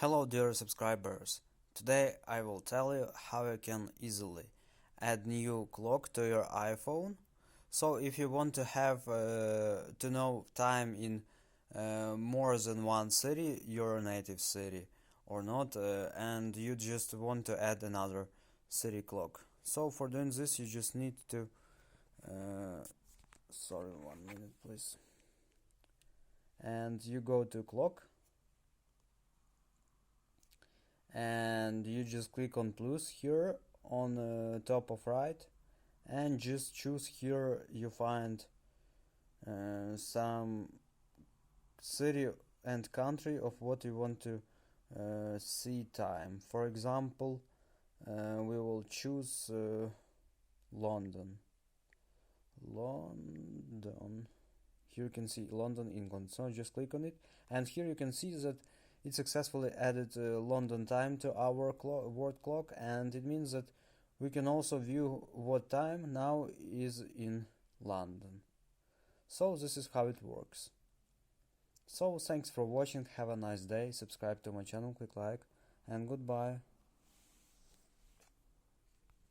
Hello dear subscribers, today I will tell you how you can easily add new clock to your iPhone. So if you want to have to know time in more than one city, your native city or not, and you just want to add another city clock. So for doing this you just need to sorry, 1 minute please, and you go to clock and you just click on plus here on top of right, and just choose here. You find some city and country of what you want to see time. For example, we will choose London. Here you can see London, England. So just click on it, and here you can see that it successfully added London time to our word clock, and it means that we can also view what time now is in London. So this is how it works. So thanks for watching, have a nice day, subscribe to my channel, click like, and goodbye.